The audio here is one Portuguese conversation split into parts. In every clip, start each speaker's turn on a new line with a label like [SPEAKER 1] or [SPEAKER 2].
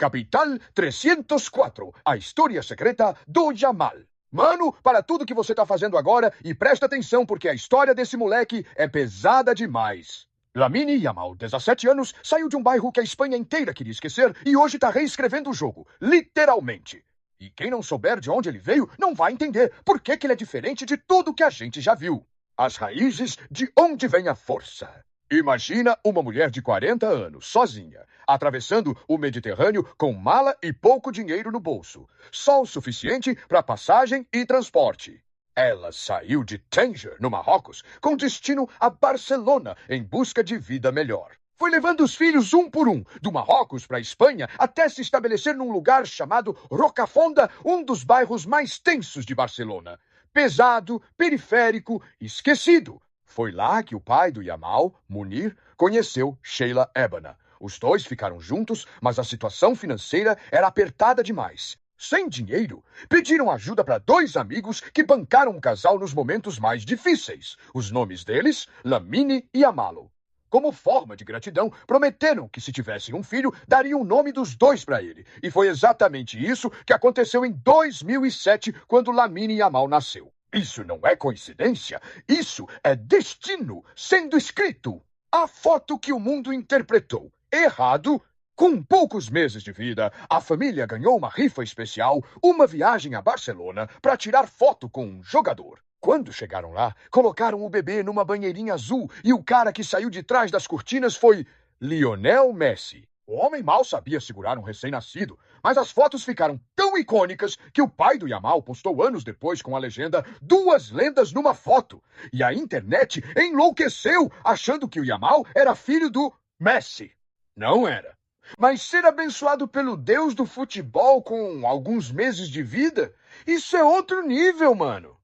[SPEAKER 1] Capital 304, a história secreta do Yamal. Mano, para tudo que você tá fazendo agora e presta atenção porque a história desse moleque é pesada demais. Lamine Yamal, 17 anos, saiu de um bairro que a Espanha inteira queria esquecer e hoje tá reescrevendo o jogo, literalmente. E quem não souber de onde ele veio não vai entender por que ele é diferente de tudo que a gente já viu. As raízes de onde vem a força. Imagina uma mulher de 40 anos, sozinha, atravessando o Mediterrâneo com mala e pouco dinheiro no bolso. Só o suficiente para passagem e transporte. Ela saiu de Tanger, no Marrocos, com destino a Barcelona, em busca de vida melhor. Foi levando os filhos um por um, do Marrocos para a Espanha, até se estabelecer num lugar chamado Rocafonda, um dos bairros mais tensos de Barcelona. Pesado, periférico, esquecido. Foi lá que o pai do Yamal, Munir, conheceu Sheila Ebana. Os dois ficaram juntos, mas a situação financeira era apertada demais. Sem dinheiro, pediram ajuda para dois amigos que bancaram o casal nos momentos mais difíceis. Os nomes deles, Lamine e Amalo. Como forma de gratidão, prometeram que se tivessem um filho, dariam o nome dos dois para ele. E foi exatamente isso que aconteceu em 2007, quando Lamine Yamal nasceu. Isso não é coincidência, isso é destino sendo escrito. A foto que o mundo interpretou errado. Com poucos meses de vida, a família ganhou uma rifa especial, uma viagem a Barcelona, para tirar foto com um jogador. Quando chegaram lá, colocaram o bebê numa banheirinha azul e o cara que saiu de trás das cortinas foi Lionel Messi. O homem mal sabia segurar um recém-nascido, mas as fotos ficaram tão icônicas que o pai do Yamal postou anos depois com a legenda "Duas lendas numa foto". E a internet enlouqueceu, achando que o Yamal era filho do Messi. Não era. Mas ser abençoado pelo Deus do futebol com alguns meses de vida, isso é outro nível, mano.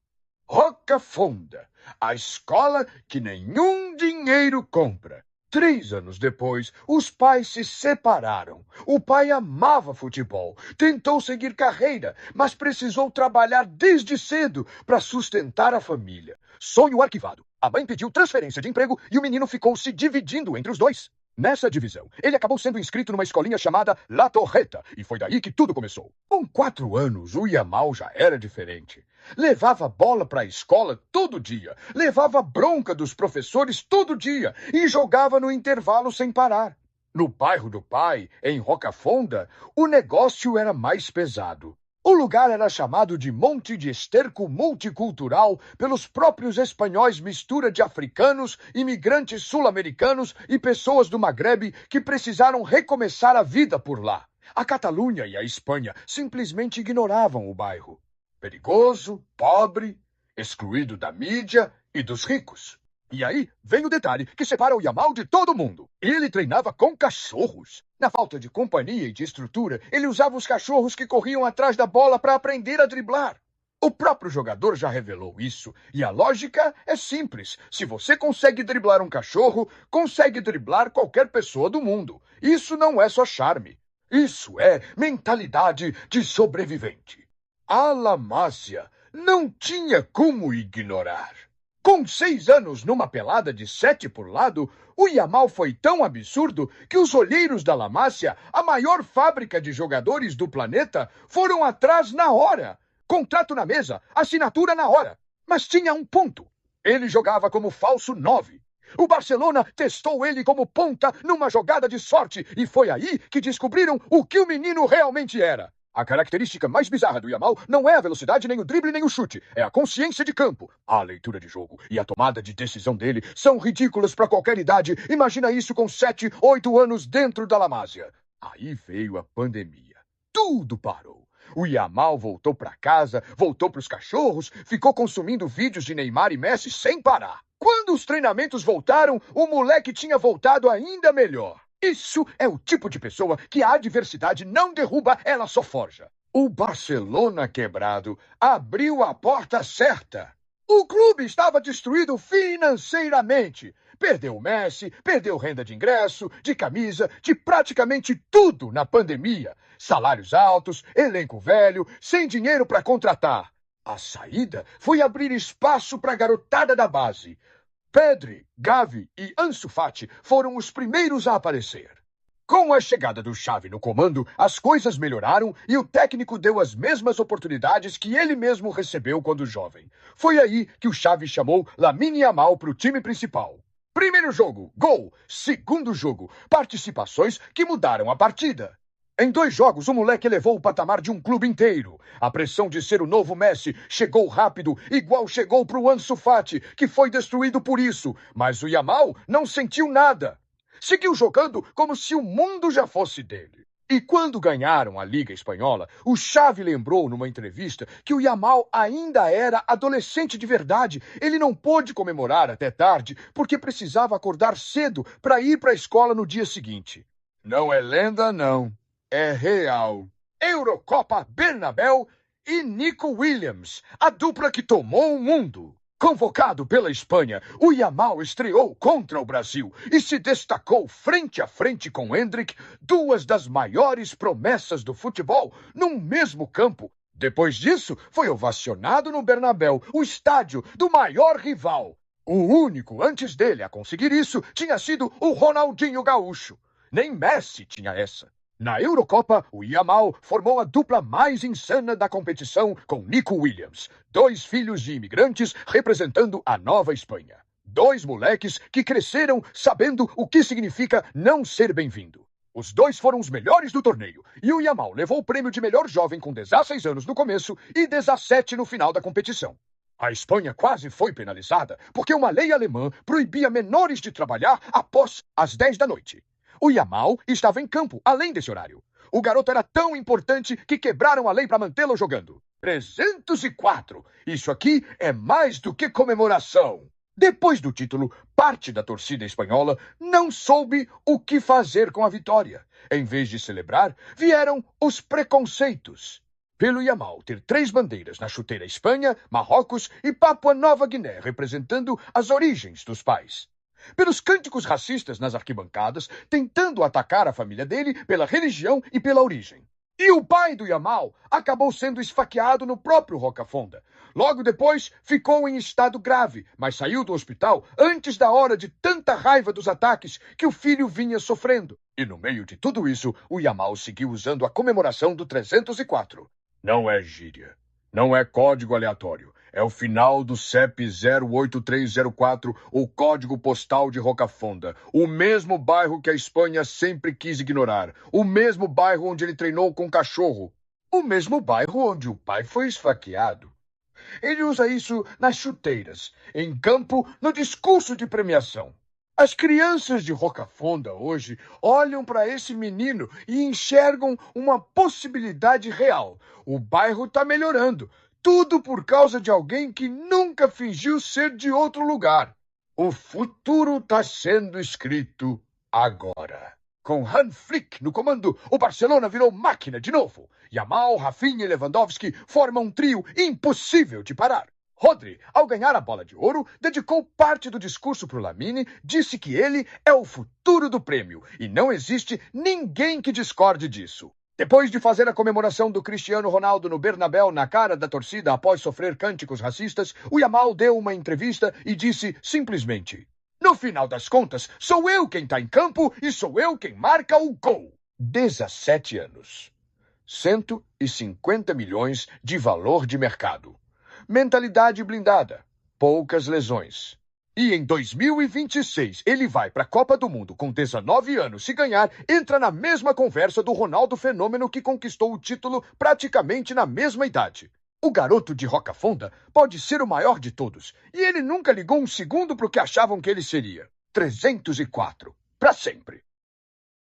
[SPEAKER 1] Rocafonda, a escola que nenhum dinheiro compra. 3 anos depois, os pais se separaram. O pai amava futebol, tentou seguir carreira, mas precisou trabalhar desde cedo para sustentar a família. Sonho arquivado. A mãe pediu transferência de emprego e o menino ficou se dividindo entre os dois. Nessa divisão, ele acabou sendo inscrito numa escolinha chamada La Torreta, e foi daí que tudo começou. Com 4 anos, o Yamal já era diferente. Levava bola para a escola todo dia, levava bronca dos professores todo dia e jogava no intervalo sem parar. No bairro do pai, em Rocafonda, o negócio era mais pesado. O lugar era chamado de Monte de Esterco Multicultural pelos próprios espanhóis, mistura de africanos, imigrantes sul-americanos e pessoas do Magrebe que precisaram recomeçar a vida por lá. A Catalunha e a Espanha simplesmente ignoravam o bairro. Perigoso, pobre, excluído da mídia e dos ricos. E aí vem o detalhe que separa o Yamal de todo mundo. Ele treinava com cachorros. Na falta de companhia e de estrutura, ele usava os cachorros que corriam atrás da bola para aprender a driblar. O próprio jogador já revelou isso, e a lógica é simples. Se você consegue driblar um cachorro, consegue driblar qualquer pessoa do mundo. Isso não é só charme. Isso é mentalidade de sobrevivente. A La Masia não tinha como ignorar. Com 6 anos numa pelada de 7 por lado, o Yamal foi tão absurdo que os olheiros da La Masia, a maior fábrica de jogadores do planeta, foram atrás na hora. Contrato na mesa, assinatura na hora. Mas tinha um ponto. Ele jogava como falso 9. O Barcelona testou ele como ponta numa jogada de sorte e foi aí que descobriram o que o menino realmente era. A característica mais bizarra do Yamal não é a velocidade, nem o drible, nem o chute. É a consciência de campo. A leitura de jogo e a tomada de decisão dele são ridículas para qualquer idade. Imagina isso com 7, 8 anos dentro da La Masia. Aí veio a pandemia. Tudo parou. O Yamal voltou para casa, voltou para os cachorros, ficou consumindo vídeos de Neymar e Messi sem parar. Quando os treinamentos voltaram, o moleque tinha voltado ainda melhor. Isso é o tipo de pessoa que a adversidade não derruba, ela só forja. O Barcelona quebrado abriu a porta certa. O clube estava destruído financeiramente. Perdeu o Messi, perdeu renda de ingresso, de camisa, de praticamente tudo na pandemia. Salários altos, elenco velho, sem dinheiro para contratar. A saída foi abrir espaço para a garotada da base. Pedri, Gavi e Ansu Fati foram os primeiros a aparecer. Com a chegada do Xavi no comando, as coisas melhoraram e o técnico deu as mesmas oportunidades que ele mesmo recebeu quando jovem. Foi aí que o Xavi chamou Lamine Yamal para o time principal. Primeiro jogo, gol. Segundo jogo, participações que mudaram a partida. Em 2 jogos, o moleque elevou o patamar de um clube inteiro. A pressão de ser o novo Messi chegou rápido, igual chegou para o Ansu Fati, que foi destruído por isso. Mas o Yamal não sentiu nada. Seguiu jogando como se o mundo já fosse dele. E quando ganharam a Liga Espanhola, o Xavi lembrou numa entrevista que o Yamal ainda era adolescente de verdade. Ele não pôde comemorar até tarde porque precisava acordar cedo para ir para a escola no dia seguinte. Não é lenda, não. É real. Eurocopa, Bernabéu e Nico Williams, a dupla que tomou o mundo. Convocado pela Espanha, o Yamal estreou contra o Brasil e se destacou frente a frente com Endrick, 2 das maiores promessas do futebol, num mesmo campo. Depois disso, foi ovacionado no Bernabéu, o estádio do maior rival. O único antes dele a conseguir isso tinha sido o Ronaldinho Gaúcho. Nem Messi tinha essa. Na Eurocopa, o Yamal formou a dupla mais insana da competição com Nico Williams, 2 filhos de imigrantes representando a Nova Espanha. 2 moleques que cresceram sabendo o que significa não ser bem-vindo. Os 2 foram os melhores do torneio e o Yamal levou o prêmio de melhor jovem com 16 anos no começo e 17 no final da competição. A Espanha quase foi penalizada porque uma lei alemã proibia menores de trabalhar após as 10 da noite. O Yamal estava em campo, além desse horário. O garoto era tão importante que quebraram a lei para mantê-lo jogando. 304! Isso aqui é mais do que comemoração. Depois do título, parte da torcida espanhola não soube o que fazer com a vitória. Em vez de celebrar, vieram os preconceitos. Pelo Yamal ter 3 bandeiras na chuteira Espanha, Marrocos e Papua Nova Guiné representando as origens dos pais. Pelos cânticos racistas nas arquibancadas, tentando atacar a família dele pela religião e pela origem. E o pai do Yamal acabou sendo esfaqueado no próprio Rocafonda. Logo depois, ficou em estado grave, mas saiu do hospital antes da hora de tanta raiva dos ataques que o filho vinha sofrendo. E no meio de tudo isso, o Yamal seguiu usando a comemoração do 304. Não é gíria. Não é código aleatório. É o final do CEP 08304, o código postal de Rocafonda. O mesmo bairro que a Espanha sempre quis ignorar. O mesmo bairro onde ele treinou com cachorro. O mesmo bairro onde o pai foi esfaqueado. Ele usa isso nas chuteiras, em campo, no discurso de premiação. As crianças de Rocafonda hoje olham para esse menino e enxergam uma possibilidade real. O bairro está melhorando. Tudo por causa de alguém que nunca fingiu ser de outro lugar. O futuro está sendo escrito agora. Com Hans Flick no comando, o Barcelona virou máquina de novo. Yamal, Rafinha e Lewandowski formam um trio impossível de parar. Rodri, ao ganhar a bola de ouro, dedicou parte do discurso para o Lamine, disse que ele é o futuro do prêmio e não existe ninguém que discorde disso. Depois de fazer a comemoração do Cristiano Ronaldo no Bernabéu na cara da torcida após sofrer cânticos racistas, o Yamal deu uma entrevista e disse simplesmente: "No final das contas, sou eu quem está em campo e sou eu quem marca o gol." 17 anos. 150 milhões de valor de mercado. Mentalidade blindada. Poucas lesões. E em 2026, ele vai para a Copa do Mundo com 19 anos. Se ganhar, entra na mesma conversa do Ronaldo Fenômeno que conquistou o título praticamente na mesma idade. O garoto de Rocafonda pode ser o maior de todos. E ele nunca ligou um segundo para o que achavam que ele seria. 304. Para sempre.